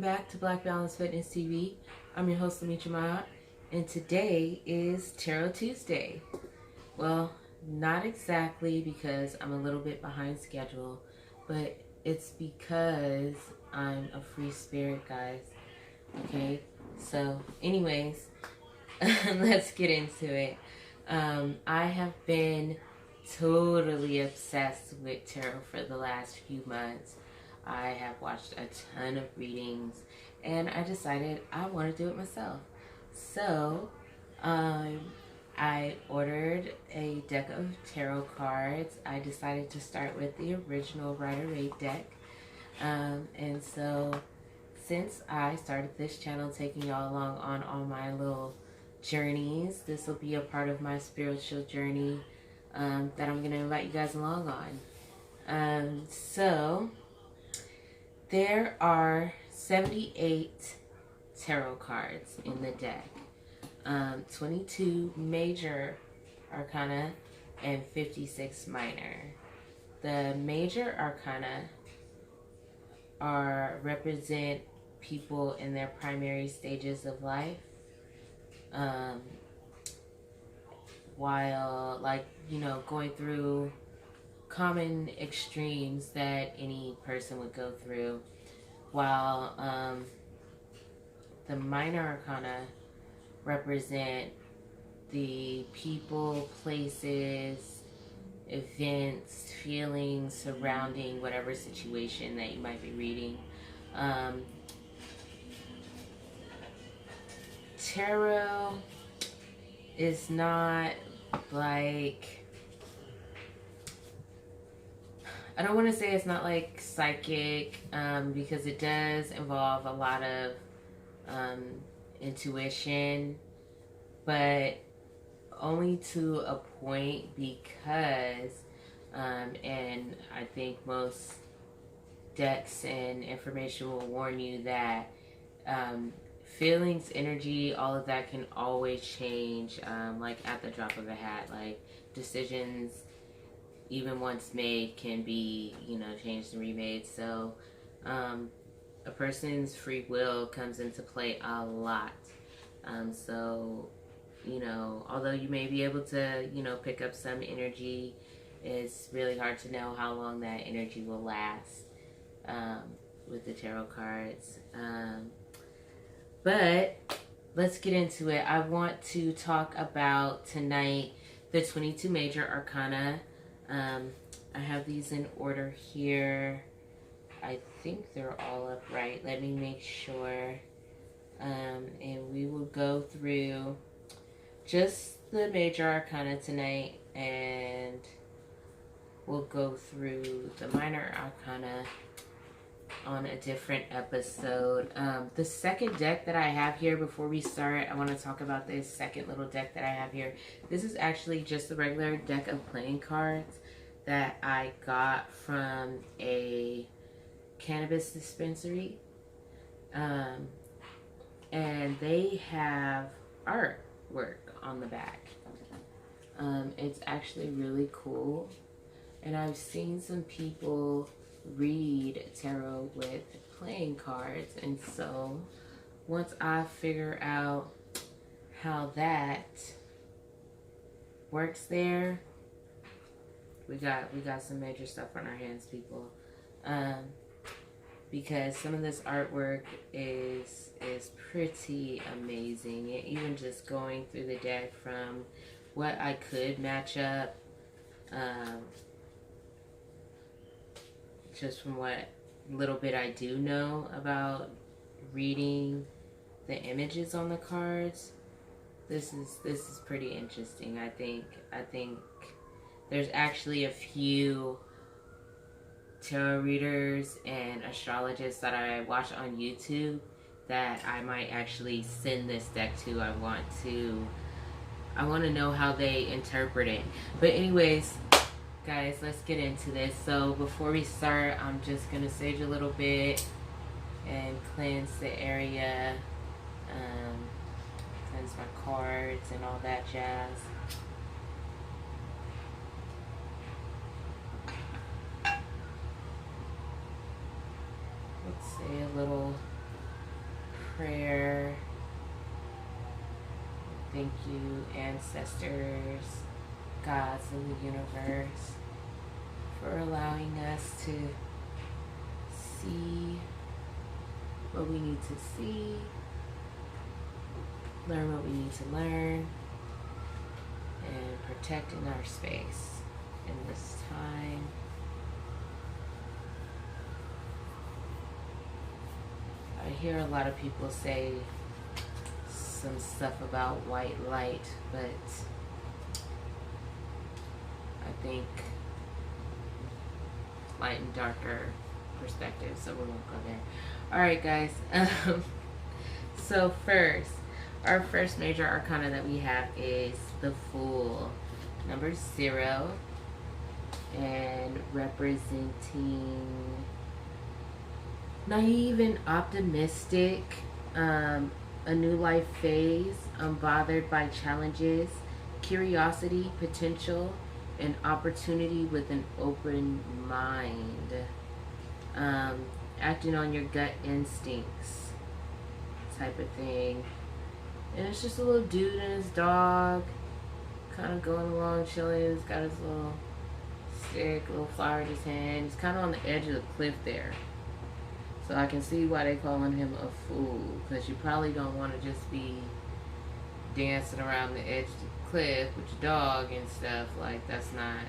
back to Black Balance Fitness TV. I'm your host, Lamitra, and today is Tarot Tuesday. Well, not exactly because I'm a little bit behind schedule, but it's because I'm a free spirit, guys. Okay, so anyways, let's get into it. I have been totally obsessed with tarot for the last few months. I have watched a ton of readings and I decided I want to do it myself. So I ordered a deck of tarot cards. I decided to start with the original Rider-Waite deck. And so since I started this channel, taking y'all along on all my little journeys, this will be a part of my spiritual journey that I'm going to invite you guys along on. So there are 78 tarot cards in the deck, 22 major arcana and 56 minor. The major arcana represent people in their primary stages of life, while going through common extremes that any person would go through, while the minor arcana represent the people, places, events, feelings surrounding whatever situation that you might be reading. Tarot is not like, I don't want to say it's not like psychic, because it does involve a lot of intuition, but only to a point, because and I think most decks and information will warn you that feelings, energy, all of that can always change, like at the drop of a hat. Like decisions, even once made, can be, changed and remade. So a person's free will comes into play a lot. So, although you may be able to, pick up some energy, it's really hard to know how long that energy will last with the tarot cards. But let's get into it. I want to talk about tonight the 22 major arcana. I have these in order here. I think they're all upright. Let me make sure. And we will go through just the major arcana tonight, and we'll go through the minor arcana on a different episode. The second deck that I have here, before we start, I want to talk about this second little deck that I have here. This is actually just a regular deck of playing cards that I got from a cannabis dispensary. And they have artwork on the back. It's actually really cool. And I've seen some people read tarot with playing cards. And so once I figure out how that works there, we got some major stuff on our hands, people. Because some of this artwork is pretty amazing. And even just going through the deck from what I could match up, just from what little bit I do know about reading the images on the cards, this is pretty interesting. I think there's actually a few tarot readers and astrologists that I watch on YouTube that I might actually send this deck to. I want to know how they interpret it. But anyways, guys, let's get into this. So before we start, I'm just gonna sage a little bit and cleanse the area, cleanse my cards and all that jazz. Let's say a little prayer. Thank you, ancestors, gods in the universe, for allowing us to see what we need to see, learn what we need to learn, and protecting our space in this time. I hear a lot of people say some stuff about white light, but I think light and darker perspective, so we won't go there. Alright guys, so our first major arcana that we have is the Fool, number 0, and representing naive and optimistic, a new life phase, unbothered by challenges, curiosity, potential, and opportunity with an open mind, acting on your gut instincts type of thing. And it's just a little dude and his dog kind of going along chilling. He's got his little stick, little flower in his hand. He's kind of on the edge of the cliff there. So I can see why they're calling him a fool, because you probably don't want to just be dancing around the edge of the cliff with your dog and stuff. Like, that's not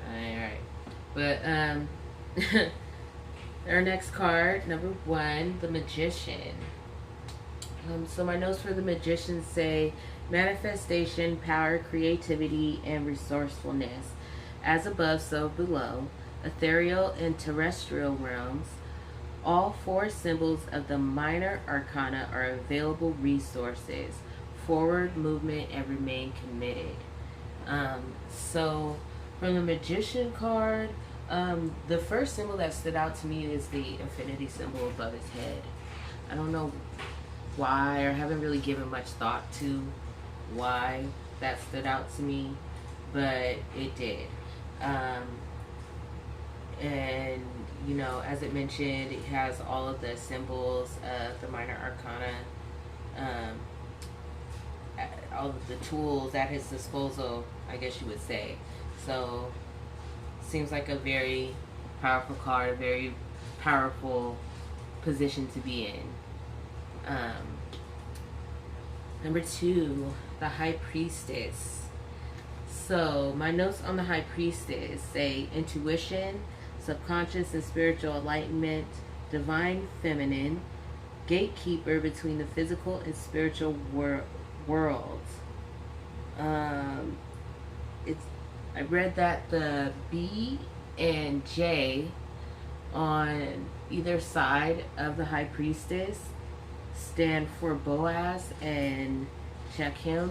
alright. But our next card, number 1, the Magician. So my notes for the Magician say manifestation, power, creativity, and resourcefulness. As above, so below. Ethereal and terrestrial realms. All 4 symbols of the minor arcana are available resources. Forward movement and remain committed. So from the Magician card, the first symbol that stood out to me is the infinity symbol above his head. I don't know why, or haven't really given much thought to why that stood out to me, but it did. And you know, as it mentioned, it has all of the symbols of the minor arcana, all of the tools at his disposal, I guess you would say. So seems like a very powerful card, a very powerful position to be in. Number 2, the High Priestess. So my notes on the High Priestess say intuition, subconscious and spiritual enlightenment, divine feminine, gatekeeper between the physical and spiritual worlds. I read that the B and J on either side of the High Priestess stand for Boaz and Shechem.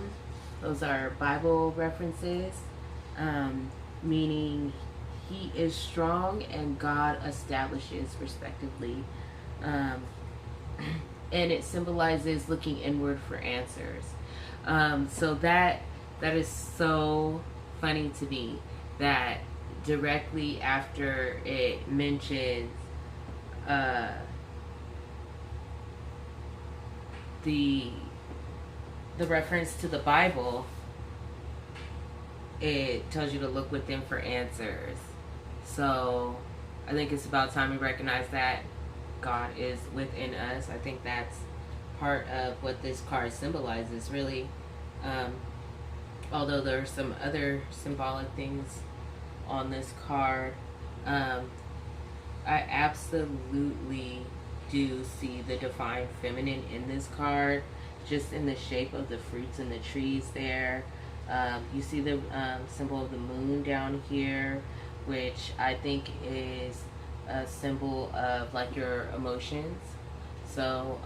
Those are Bible references, meaning he is strong and God establishes, respectively. And it symbolizes looking inward for answers. So that is so funny to me that directly after it mentions the reference to the Bible, it tells you to look within for answers. So I think it's about time we recognize that God is within us. I think that's part of what this card symbolizes, really. Although there are some other symbolic things on this card, I absolutely do see the divine feminine in this card, just in the shape of the fruits and the trees there. You see the symbol of the moon down here, which I think is a symbol of like your emotions. So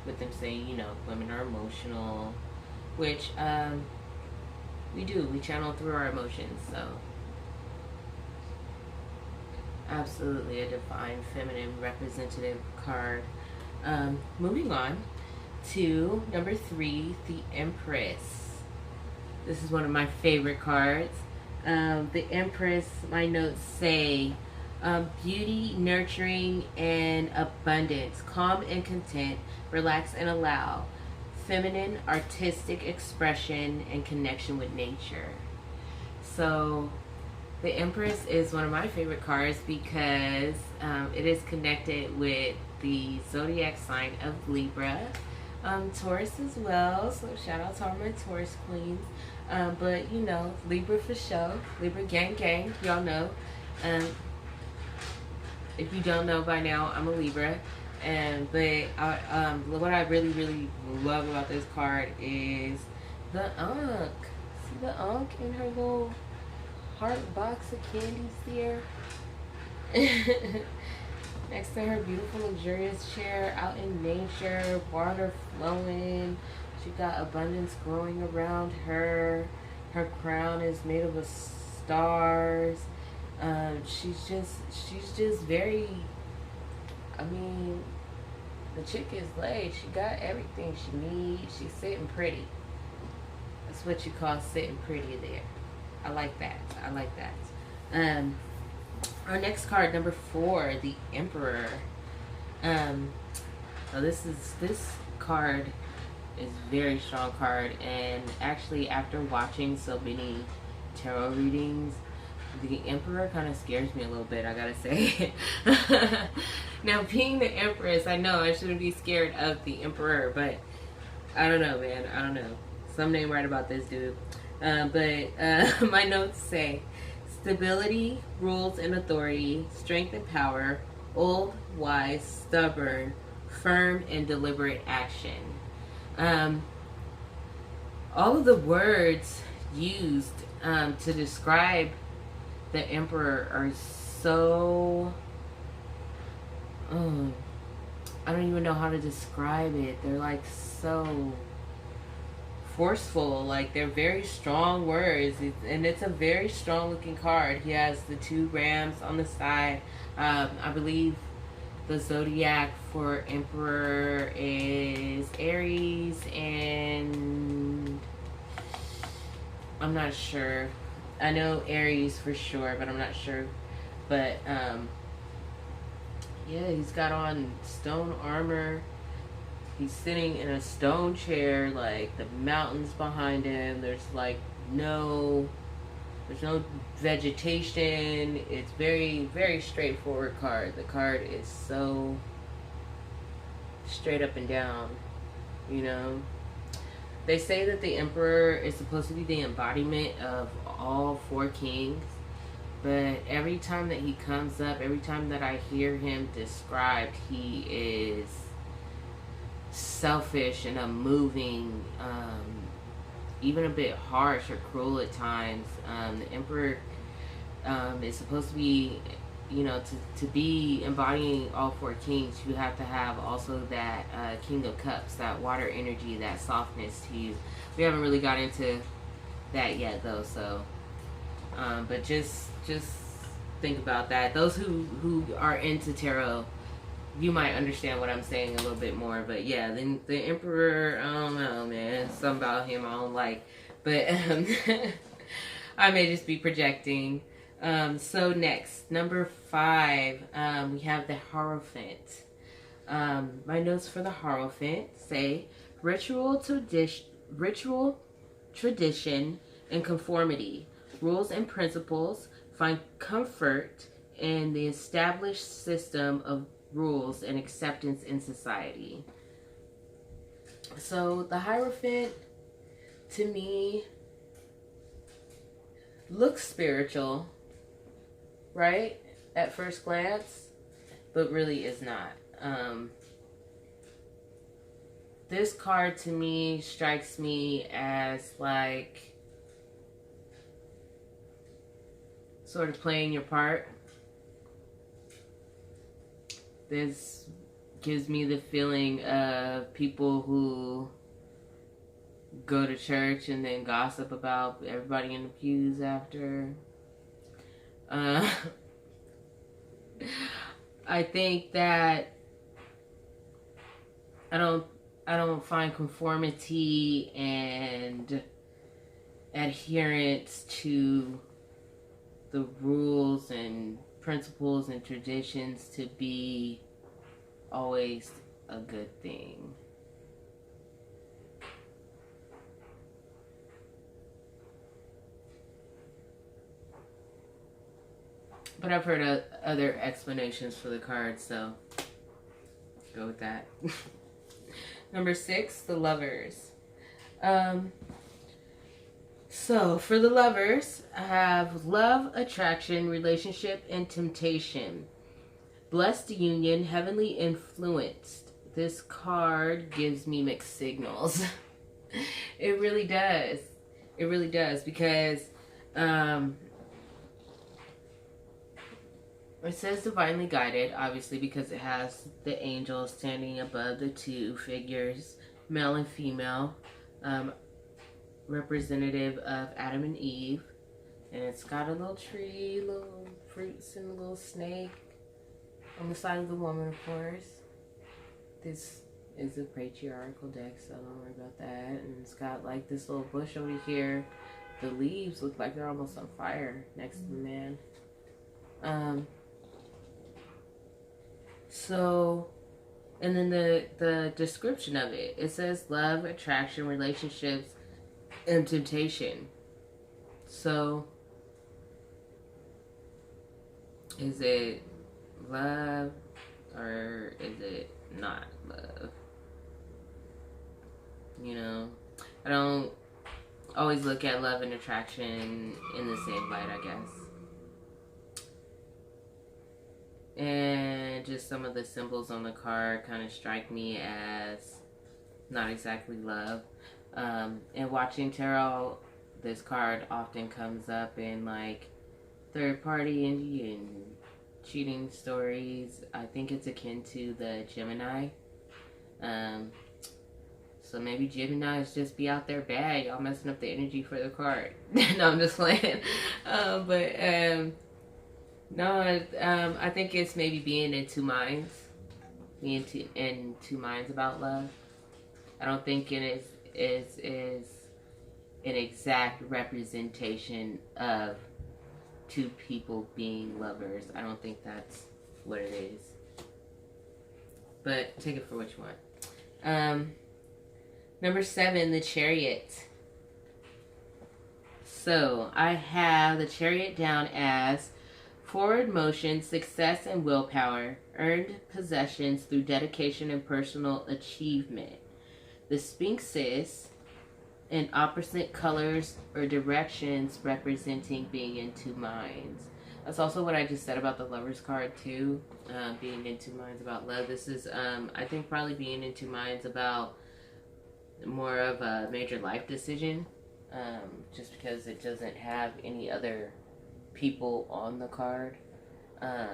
with them saying, you know, women are emotional, which we channel through our emotions. So absolutely a divine feminine representative card. Moving on to number 3, the Empress. This is one of my favorite cards. The Empress, my notes say, Beauty, nurturing, and abundance. Calm and content. Relax and allow. Feminine, artistic expression and connection with nature. So the Empress is one of my favorite cards because it is connected with the zodiac sign of Libra. Taurus as well, so shout out to all my Taurus queens. But you know, Libra for sure. Libra gang gang, y'all know. If you don't know by now, I'm a Libra. What I really love about this card is the Ankh. See the Ankh in her little heart box of candies there? Next to her beautiful luxurious chair out in nature, water flowing. She got abundance growing around her. Her crown is made up of stars. She's just very, I mean, the chick is laid. She got everything she needs. She's sitting pretty. That's what you call sitting pretty there. I like that. I like that. Our next card, number 4, the Emperor. So this card is a very strong card, and actually after watching so many tarot readings, the Emperor kind of scares me a little bit, I gotta say. Now, being the Empress, I know I shouldn't be scared of the Emperor, but I don't know, man. I don't know. Something ain't right about this dude. My notes say, stability, rules, and authority, strength and power, old, wise, stubborn, firm, and deliberate action. All of the words used to describe the Emperor are so... I don't even know how to describe it. They're like so forceful. Like, they're very strong words, and it's a very strong looking card. He has the 2 rams on the side. I believe the zodiac for Emperor is Aries, and I'm not sure. I know Aries for sure, but I'm not sure. But yeah, he's got on stone armor. He's sitting in a stone chair, like the mountains behind him. There's no vegetation. It's very straightforward card. The card is so straight up and down, you know. They say that the Emperor is supposed to be the embodiment of all 4 kings, but every time that he comes up, every time that I hear him described, he is selfish and unmoving, even a bit harsh or cruel at times. The Emperor is supposed to be, you know, to be embodying all 4 kings, you have to have also that King of Cups, that water energy, that softness to you. We haven't really got into that yet though, so but just think about that. Those who are into tarot, you might understand what I'm saying a little bit more. But yeah, the Emperor, I don't know, man. Something about him I don't like. But I may just be projecting. So next, number 5, we have the Hierophant. My notes for the Hierophant say, ritual, tradition, and conformity. Rules and principles. Find comfort in the established system of rules and acceptance in society. So the Hierophant, to me, looks spiritual, right, at first glance, but really is not. This card to me strikes me as like sort of playing your part. This gives me the feeling of people who go to church and then gossip about everybody in the pews after. I think that I don't find conformity and adherence to the rules and principles and traditions to be always a good thing. But I've heard other explanations for the card, so go with that. Number 6, the Lovers. So for the Lovers, I have love, attraction, relationship, and temptation. Blessed union, heavenly influenced. This card gives me mixed signals. It really does. It really does, because it says divinely guided, obviously, because it has the angel standing above the two figures, male and female, representative of Adam and Eve. And it's got a little tree, little fruits, and a little snake on the side of the woman, of course. This is a patriarchal deck, so don't worry about that. And it's got like this little bush over here. The leaves look like they're almost on fire next to the man. So, and then the description of it, it says love, attraction, relationships, and temptation. So, is it love or is it not love? You know, I don't always look at love and attraction in the same light, I guess. And just some of the symbols on the card kind of strike me as not exactly love. And watching tarot, this card often comes up in like third party and cheating stories. I think it's akin to the Gemini. So maybe Gemini's just be out there bad. Y'all messing up the energy for the card. No, I'm just playing. No, I think it's maybe being in two minds. Being in two minds about love. I don't think it is an exact representation of two people being lovers. I don't think that's what it is. But take it for what you want. Number 7, the Chariot. So I have the Chariot down as forward motion, success, and willpower, earned possessions through dedication and personal achievement. The Sphinxes in opposite colors or directions representing being in two minds. That's also what I just said about the Lovers card too, being in two minds about love. This is, I think, probably being in two minds about more of a major life decision, just because it doesn't have any other people on the card. A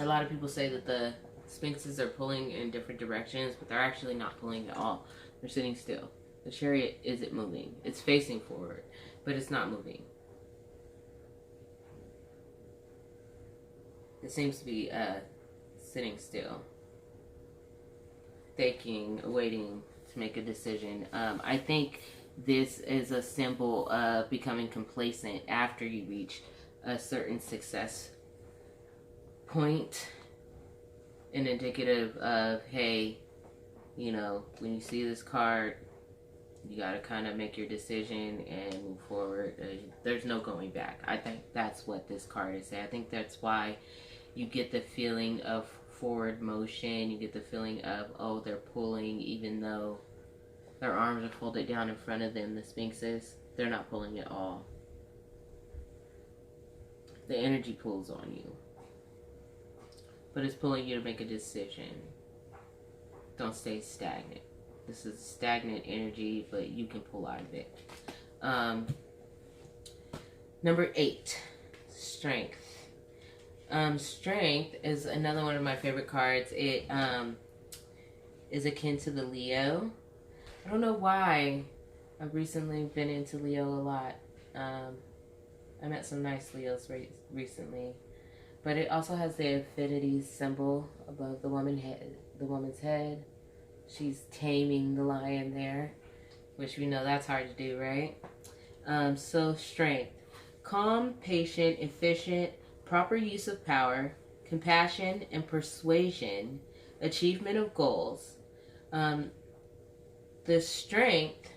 lot of people say that the Sphinxes are pulling in different directions, but they're actually not pulling at all. They're sitting still. The Chariot isn't moving. It's facing forward, but it's not moving. It seems to be sitting still, thinking, waiting to make a decision. I think this is a symbol of becoming complacent after you reach a certain success point, and indicative of, hey, you know, when you see this card, you got to kind of make your decision and move forward. There's no going back. I think that's what this card is saying. I think that's why you get the feeling of forward motion. You get the feeling of, oh, they're pulling, even though their arms are folded down in front of them. The Sphinxes, they're not pulling at all. The energy pulls on you, but it's pulling you to make a decision. Don't stay stagnant. This is stagnant energy, but you can pull out of it. Number 8, Strength. Strength is another one of my favorite cards. It is akin to the Leo. I don't know why. I've recently been into Leo a lot. I met some nice Leos recently. But it also has the infinity symbol above the woman's head. She's taming the lion there, which we know that's hard to do, right? So Strength. calm, patient, efficient, proper use of power, compassion and persuasion, achievement of goals. The strength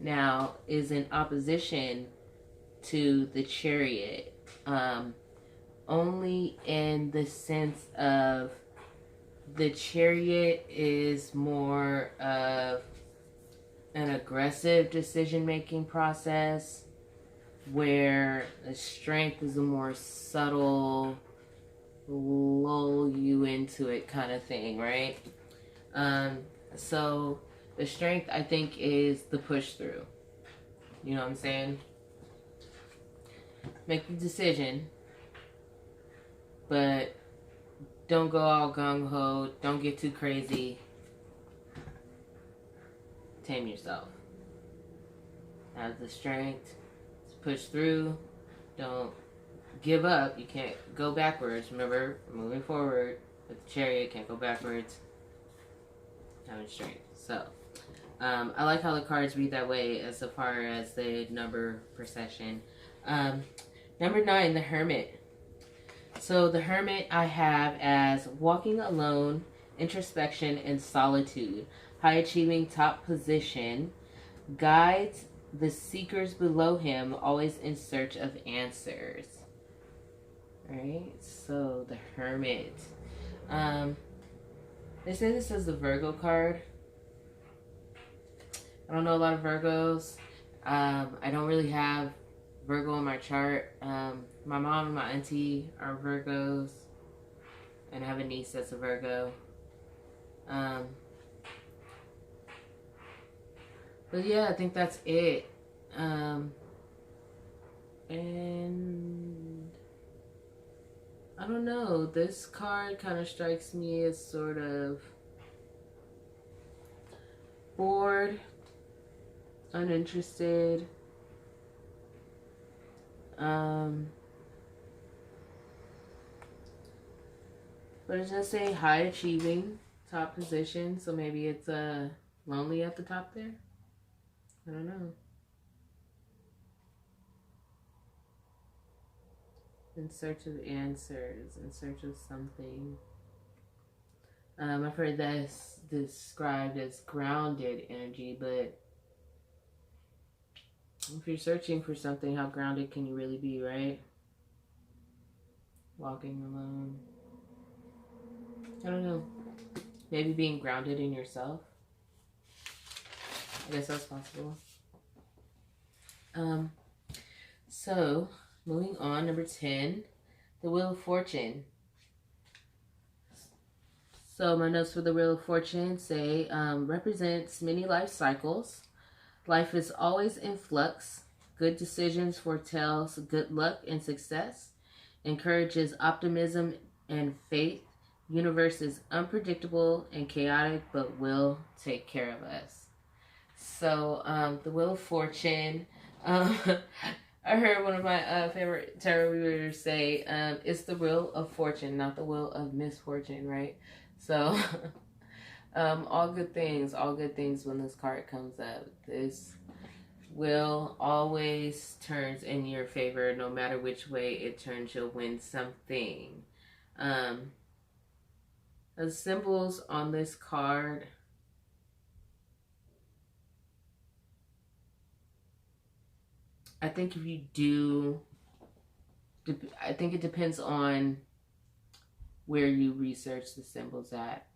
now is in opposition to the Chariot, only in the sense of the Chariot is more of an aggressive decision-making process, where the strength is a more subtle, lull you into it kind of thing, right? So the strength, I think, is the push through. You know what I'm saying? Make the decision, but don't go all gung-ho. Don't get too crazy. Tame yourself. Have the strength to push through. Don't give up. You can't go backwards. Remember, moving forward with the Chariot, can't go backwards. Having strength. So, I like how the cards read that way as far as the number procession. Number 9, the Hermit. So the Hermit I have as walking alone, introspection, and solitude. High achieving top position. Guides the seekers below him, always in search of answers. Alright, so the Hermit. They say this is the Virgo card. I don't know a lot of Virgos. I don't really have Virgo in my chart. My mom and my auntie are Virgos, and I have a niece that's a Virgo. But yeah, I think that's it. And I don't know. This card kind of strikes me as sort of bored, uninterested. But it does say high achieving, top position, so maybe it's lonely at the top there. I don't know. In search of answers, in search of something. I've heard this described as grounded energy, but if you're searching for something, how grounded can you really be, right? Walking alone. I don't know. Maybe being grounded in yourself. I guess that's possible. So, moving on, number 10, the Wheel of Fortune. So my notes for the Wheel of Fortune say, represents many life cycles. Life is always in flux. Good decisions foretells good luck and success. Encourages optimism and faith. Universe is unpredictable and chaotic, but will take care of us. So, the Wheel of Fortune. I heard one of my favorite tarot readers say, it's the Wheel of Fortune, not the Wheel of Misfortune, right? So, all good things when this card comes up. This wheel always turns in your favor. No matter which way it turns, you'll win something. The symbols on this card, I think if you do, I think it depends on where you research the symbols at.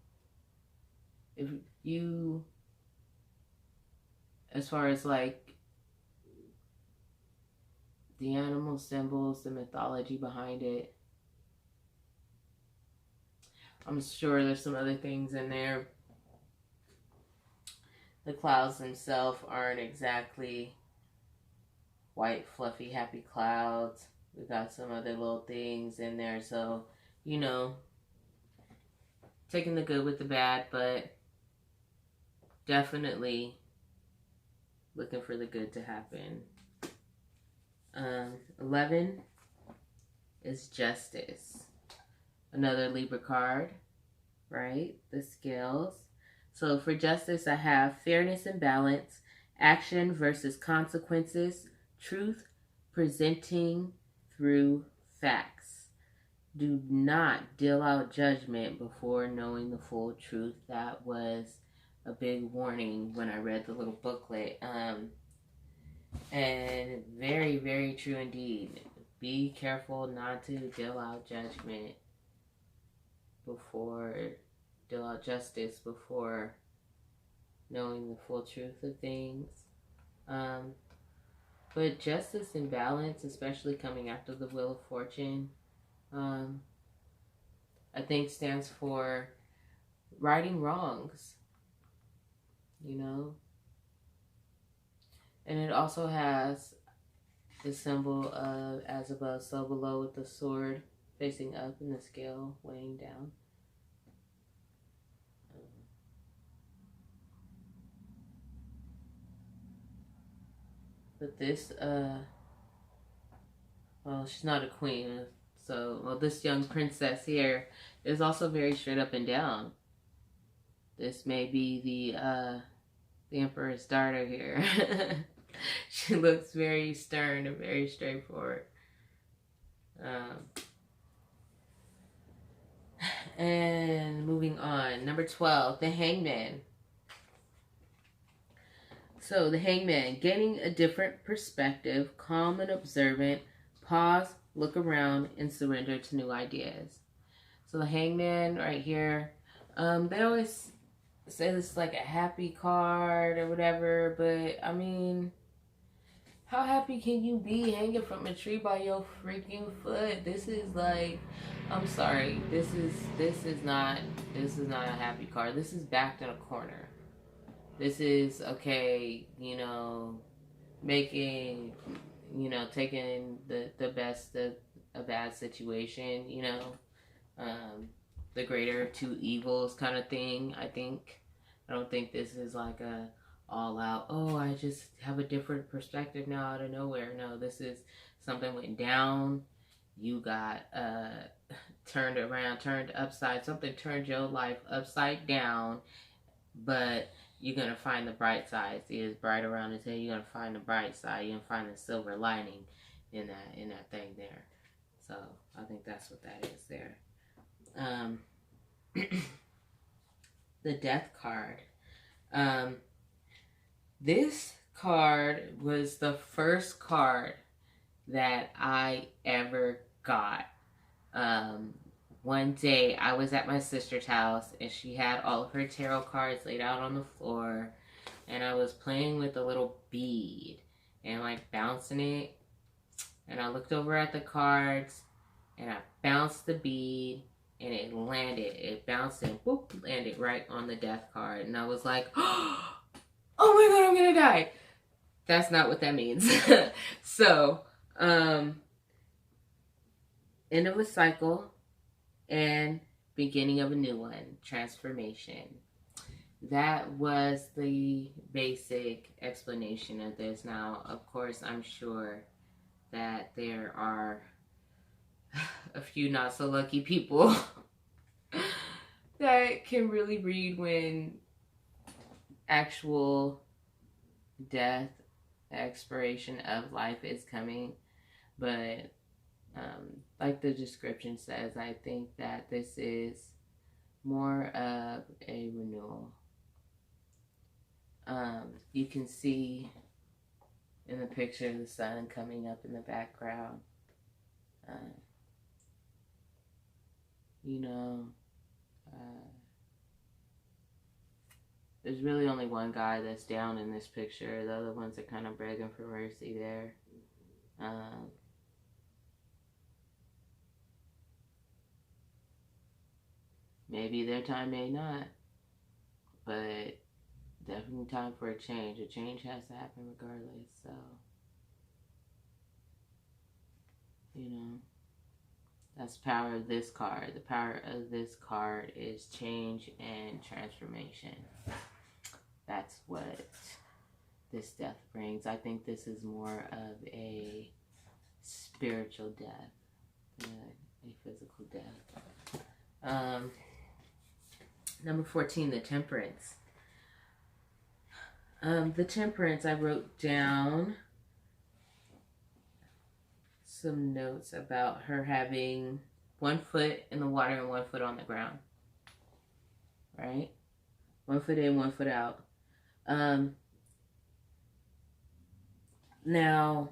If you, as far as like the animal symbols, the mythology behind it, I'm sure there's some other things in there. The clouds themselves aren't exactly white, fluffy, happy clouds. We got some other little things in there. So, you know, taking the good with the bad, but definitely looking for the good to happen. 11 is Justice. Another Libra card, right? The scales. So for Justice, I have fairness and balance, action versus consequences, truth presenting through facts. Do not deal out judgment before knowing the full truth. That was a big warning when I read the little booklet. And very, very true indeed. Be careful not to deal out judgment deal out justice before knowing the full truth of things. But justice and balance, especially coming after the Wheel of Fortune, I think stands for righting wrongs, you know? And it also has the symbol of as above, so below, with the sword facing up and the scale weighing down. But this, well, she's not a queen, so, well, this young princess here is also very straight up and down. This may be the Emperor's daughter here. She looks very stern and very straightforward. And moving on, number 12, the Hangman. So the Hangman, gaining a different perspective, calm and observant, pause, look around, and surrender to new ideas. So the Hangman right here, they always say this is like a happy card or whatever, but I mean, how happy can you be hanging from a tree by your freaking foot? This is like, I'm sorry, this is not a happy card. This is backed in a corner. This is, okay, you know, making, you know, taking the best of a bad situation, you know, the greater of two evils kind of thing, I think. I don't think this is like a all out, oh, I just have a different perspective now out of nowhere. No, this is something went down, you got turned around, turned upside, something turned your life upside down, but you're going to find the bright side. See, it's bright around his head. You're going to find the bright side. You're going to find the silver lining in that thing there. So I think that's what that is there. The Death card. This card was the first card that I ever got. One day I was at my sister's house and she had all of her tarot cards laid out on the floor, and I was playing with a little bead and like bouncing it, and I looked over at the cards and I bounced the bead and it landed. It bounced and whoop, landed right on the Death card, and I was like, oh my god, I'm gonna die. That's not what that means. So, end of a cycle and beginning of a new one, transformation. That was the basic explanation of this. Now, of course, I'm sure that there are a few not so lucky people that can really read when actual death, expiration of life is coming. But like the description says, I think that this is more of a renewal. You can see in the picture the sun coming up in the background. You know, there's really only one guy that's down in this picture. The other ones are kind of begging for mercy there. Maybe their time may not, but definitely time for a change. A change has to happen regardless, so, you know, that's the power of this card. The power of this card is change and transformation. That's what this death brings. I think this is more of a spiritual death than a physical death. Number 14, the Temperance. The Temperance, I wrote down, some notes about her having 1 foot in the water and 1 foot on the ground. Right? 1 foot in, 1 foot out. Now,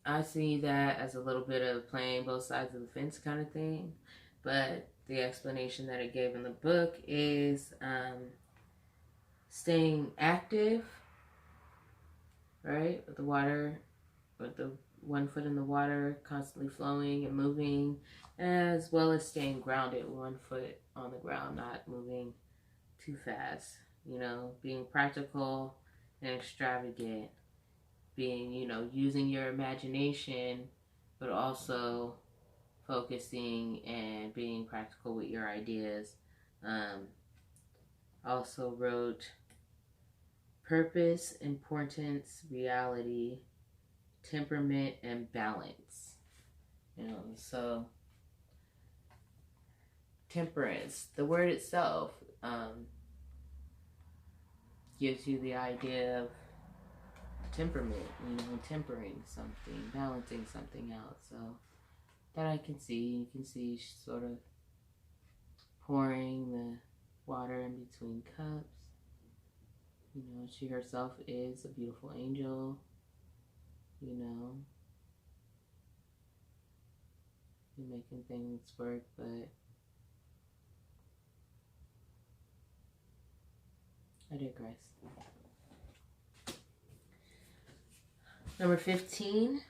I see that as a little bit of playing both sides of the fence kind of thing. But the explanation that it gave in the book is staying active, right? With the water, with the 1 foot in the water, constantly flowing and moving, as well as staying grounded, 1 foot on the ground, not moving too fast. You know, being practical and extravagant, being, you know, using your imagination, but also focusing and being practical with your ideas. Also wrote purpose, importance, reality, temperament, and balance. You know, so temperance, the word itself, gives you the idea of temperament, you know, tempering something, balancing something out. So that I can see. You can see she's sort of pouring the water in between cups. You know, she herself is a beautiful angel, you know. You're making things work, but I digress. Number 15.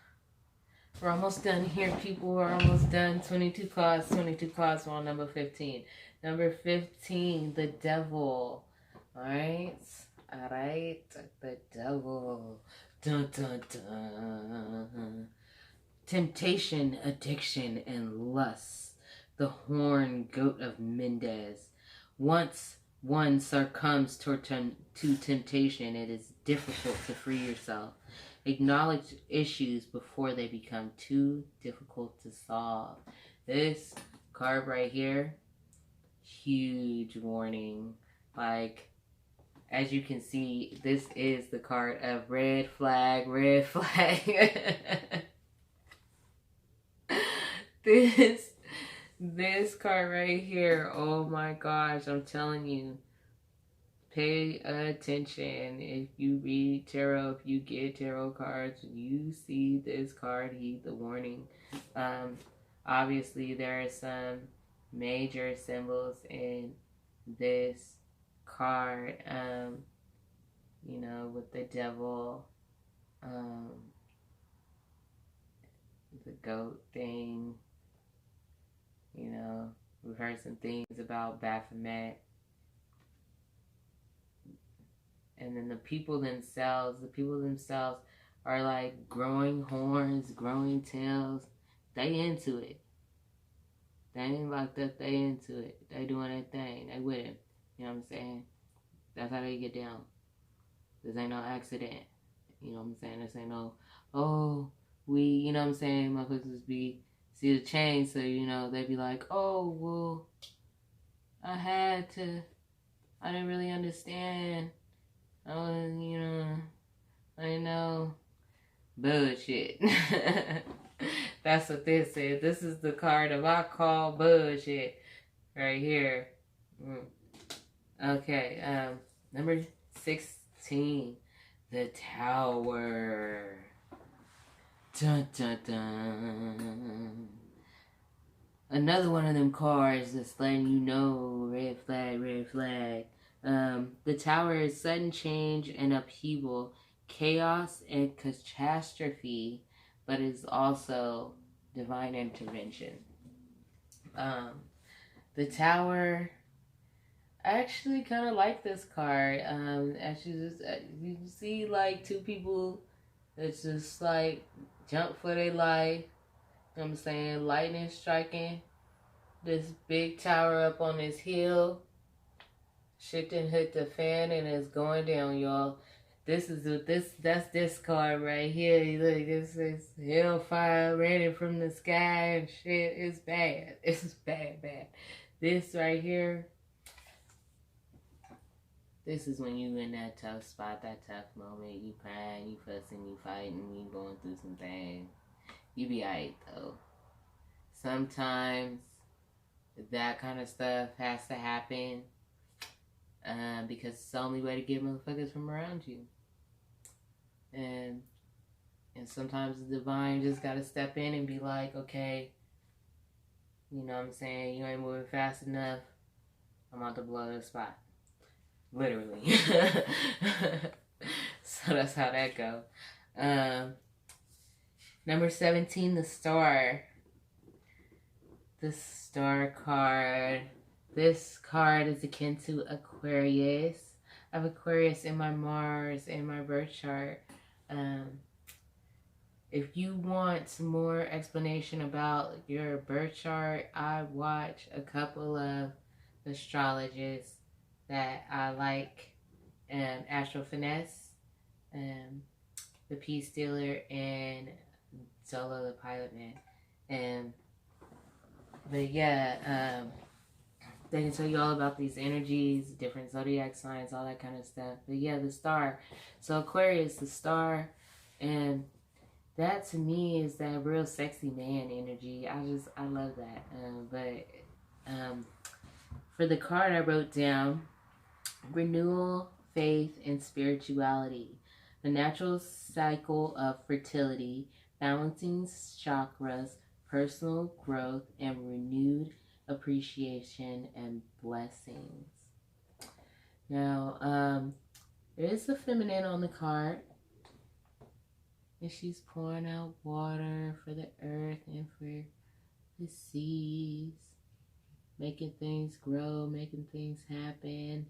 We're almost done here, people. We're almost done. 22 cards. 22 cards on number 15. Number 15, the devil. Alright? Alright? The devil. Dun, dun, dun. Temptation, addiction, and lust. The horned goat of Mendez. Once one succumbs to temptation, it is difficult to free yourself. Acknowledge issues before they become too difficult to solve. This card right here, huge warning. Like, as you can see, this is the card of red flag, red flag. This card right here, oh my gosh, I'm telling you. Pay attention. If you read tarot, if you get tarot cards, you see this card, heed the warning. Obviously, there are some major symbols in this card. You know, with the devil, the goat thing. You know, we've heard some things about Baphomet. And then the people themselves are like growing horns, growing tails. They into it. They ain't locked up, they into it. They doing their thing. They with it. You know what I'm saying? That's how they get down. This ain't no accident. You know what I'm saying? This ain't no, you know what I'm saying? Motherfuckers see the change, so, you know, they be like, oh, well, I didn't really understand. I know. Bullshit. That's what this is. This is the card of I call bullshit. Right here. Okay, number 16. The Tower. Dun, dun, dun. Another one of them cards that's letting you know, red flag, red flag. The Tower is sudden change and upheaval, chaos and catastrophe, but is also divine intervention. The Tower, I actually kind of like this card. Actually, you see like two people that's just like jump for their life. You know what I'm saying? Lightning striking this big tower up on this hill. Shit didn't hit the fan and it's going down, y'all. That's this card right here. Look, this is hellfire raining from the sky and shit. It's bad. It's bad. This right here. This is when you in that tough spot, that tough moment. You crying, you fussing, you fighting, you going through some things. You be alright though. Sometimes that kind of stuff has to happen because it's the only way to get motherfuckers from around you. And sometimes the divine just gotta step in and be like, okay, you know what I'm saying? You ain't moving fast enough. I'm about to blow the spot. Literally. So that's how that go. Number 17, the Star. The Star card. This card is akin to Aquarius. I have Aquarius in my Mars in my birth chart. If you want some more explanation about your birth chart, I watch a couple of astrologists that I like, Astro Finesse, the Peace Stealer, and Solo the Pilot Man. But yeah, they can tell you all about these energies, different zodiac signs, all that kind of stuff. But yeah, the Star. So Aquarius, the Star, and that to me is that real sexy man energy. I love that. But for the card I wrote down, renewal, faith, and spirituality. The natural cycle of fertility, balancing chakras, personal growth, and renewed appreciation and blessings. Now, there is a feminine on the card. And she's pouring out water for the earth and for the seas, making things grow, making things happen.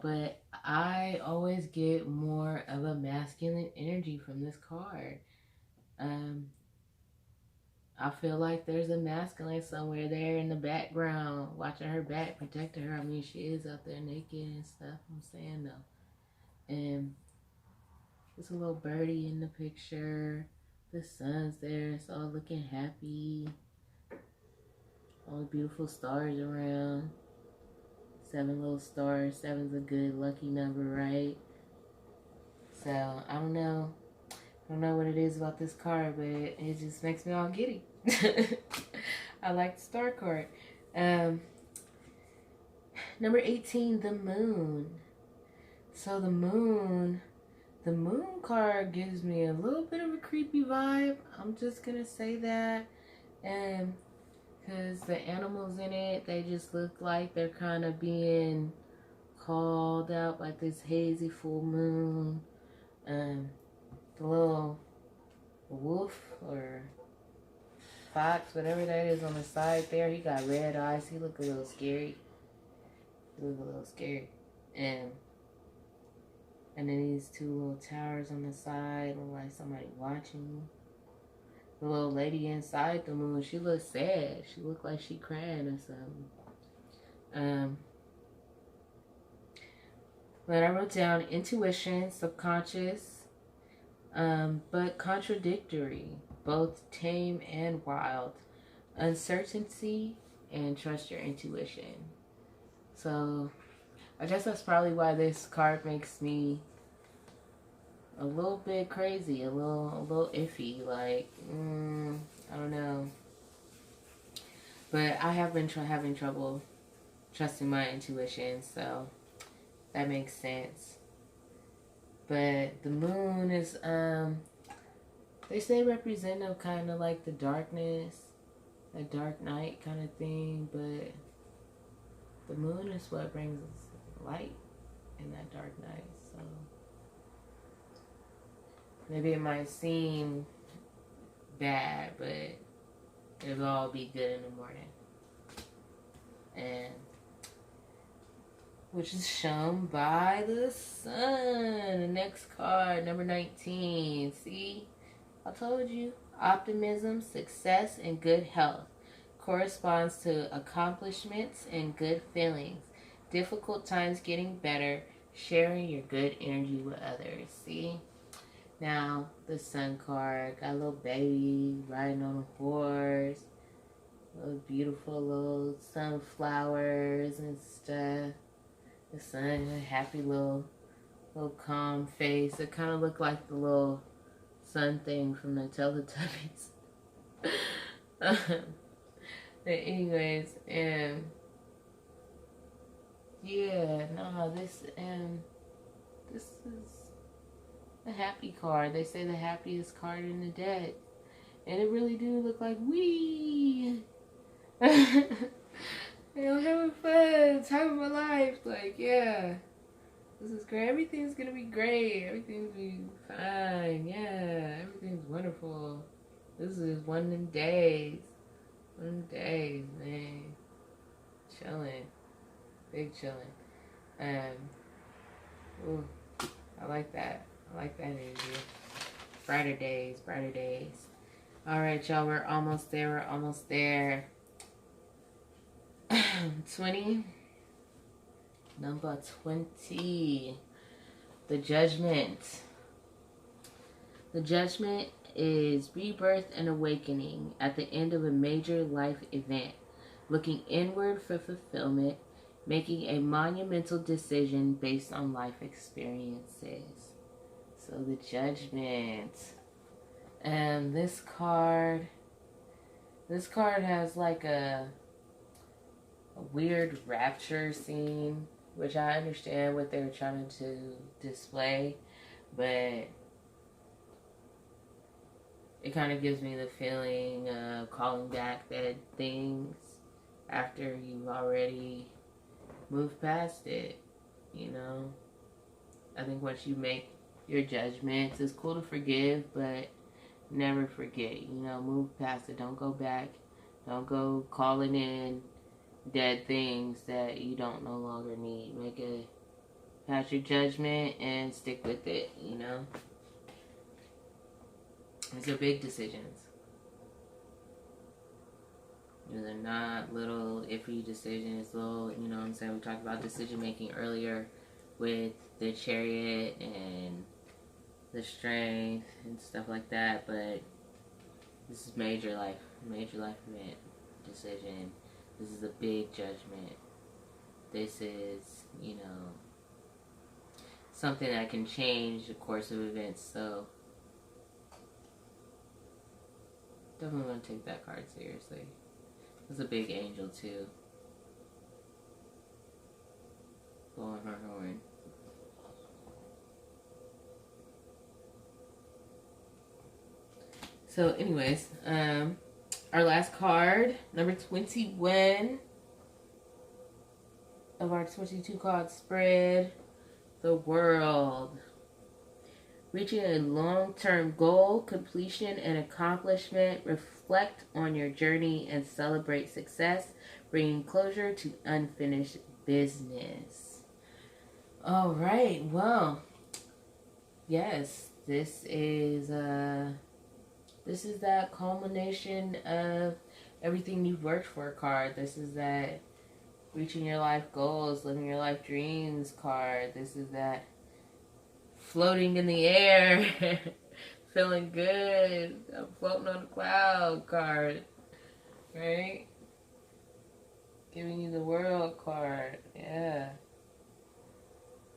But I always get more of a masculine energy from this card. I feel like there's a masculine somewhere there in the background, watching her back, protecting her. I mean, she is out there naked and stuff, I'm saying though. And there's a little birdie in the picture. The sun's there. It's all looking happy. All the beautiful stars around. 7 little stars. 7's a good lucky number, right? So, I don't know. I don't know what it is about this card, but it just makes me all giddy. I like the Star card. Number 18, the Moon. So the Moon card gives me a little bit of a creepy vibe. I'm just gonna say that. Because the animals in it, they just look like they're kind of being called out by this hazy full moon. The little wolf or fox, whatever that is on the side there, he got red eyes. He look a little scary. And then these 2 little towers on the side look like somebody watching you. The little lady inside the moon, she looks sad. She looked like she crying or something. But I wrote down intuition, subconscious, but contradictory, both tame and wild, uncertainty, and trust your intuition. So I guess that's probably why this card makes me a little bit crazy, a little iffy. Like, I don't know. But I have been having trouble trusting my intuition, so that makes sense. But the moon is, they say representative kind of like the darkness, a dark night kind of thing, but the moon is what brings us light in that dark night. So maybe it might seem bad, but it'll all be good in the morning. And which is shown by the sun. The next card, number 19. See, I told you. Optimism, success, and good health corresponds to accomplishments and good feelings. Difficult times getting better. Sharing your good energy with others. See? Now, the sun card. Got a little baby riding on a horse. Those beautiful little sunflowers and stuff. The sun, a happy little calm face. It kind of looked like the little sun thing from the Teletubbies. But anyways, yeah, no, this is a happy card. They say the happiest card in the deck. And it really do look like we. You know, having fun, time of my life. Like, yeah, this is great. Everything's gonna be great. Everything's gonna be fine. Yeah, everything's wonderful. This is one of them days. One of them days, man. Chilling. Big chilling. Ooh, I like that. I like that energy. Brighter days, brighter days. Alright, y'all, we're almost there. We're almost there. 20. Number 20. The Judgment. The Judgment is rebirth and awakening at the end of a major life event. Looking inward for fulfillment. Making a monumental decision based on life experiences. So the Judgment. And this card has like a weird rapture scene, which I understand what they were trying to display, but it kind of gives me the feeling of calling back dead things after you've already moved past it, you know? I think once you make your judgments, it's cool to forgive, but never forget, you know, move past it. Don't go back. Don't go calling in dead things that you don't no longer need. Pass your judgment and stick with it, you know. These are big decisions. These are not little iffy decisions, little, you know what I'm saying? We talked about decision making earlier with the Chariot and the Strength and stuff like that, but this is major life event decision. This is a big judgment. This is, you know, something that can change the course of events, so definitely want to take that card seriously. It's a big angel too. Blowing her horn. So anyways, our last card, number 21 of our 22 card spread, the World. Reaching a long-term goal, completion, and accomplishment. Reflect on your journey and celebrate success, bringing closure to unfinished business. All right, well, yes, this is that culmination of everything you've worked for card. This is that reaching your life goals, living your life dreams card. This is that floating in the air, feeling good, I'm floating on a cloud card, right? Giving you the World card, yeah.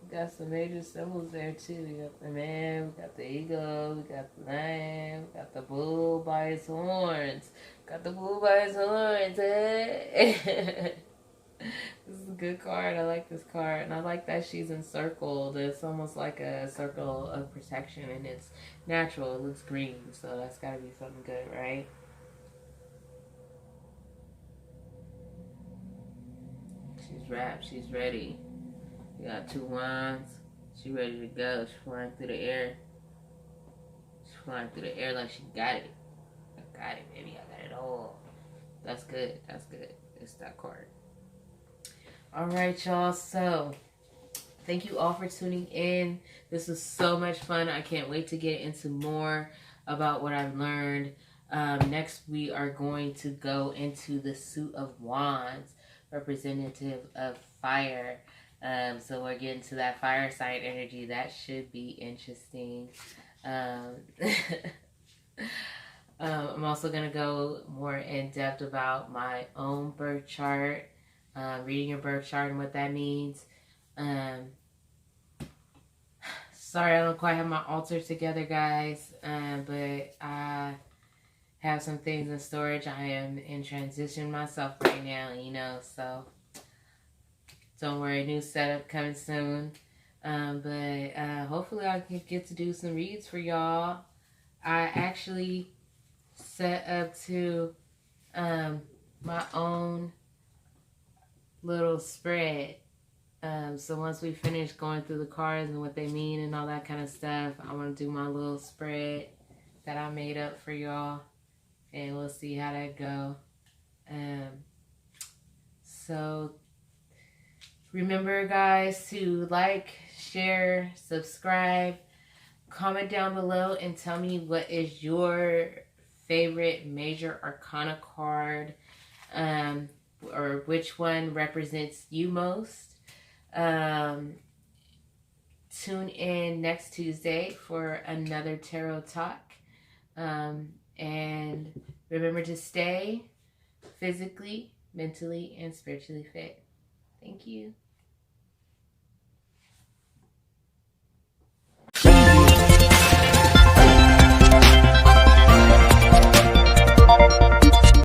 We got some major symbols there too. We got the man, we got the eagle, we got the lion, we got the bull by his horns. Got the bull by his horns, eh? This is a good card. I like this card. And I like that she's encircled. It's almost like a circle of protection, and it's natural. It looks green, so that's got to be something good, right? She's wrapped. She's ready. You got 2 wands. She's ready to go. She's flying through the air. She's flying through the air like she got it. I got it, baby. I got it all. That's good. That's good. It's that card. All right, y'all. So, thank you all for tuning in. This was so much fun. I can't wait to get into more about what I've learned. Next, we are going to go into the Suit of Wands, representative of fire. So we're getting to that fire sign energy. That should be interesting. I'm also going to go more in depth about my own birth chart. Reading your birth chart and what that means. Sorry I don't quite have my altar together, guys, but I have some things in storage. I am in transition myself right now, you know, so don't worry, new setup coming soon. But hopefully I can get to do some reads for y'all. I actually set up to my own little spread. So once we finish going through the cards and what they mean and all that kind of stuff, I want to do my little spread that I made up for y'all, and we'll see how that go. So remember, guys, to like, share, subscribe, comment down below, and tell me what is your favorite major arcana card, or which one represents you most. Tune in next Tuesday for another tarot talk. And remember to stay physically, mentally, and spiritually fit. Thank you.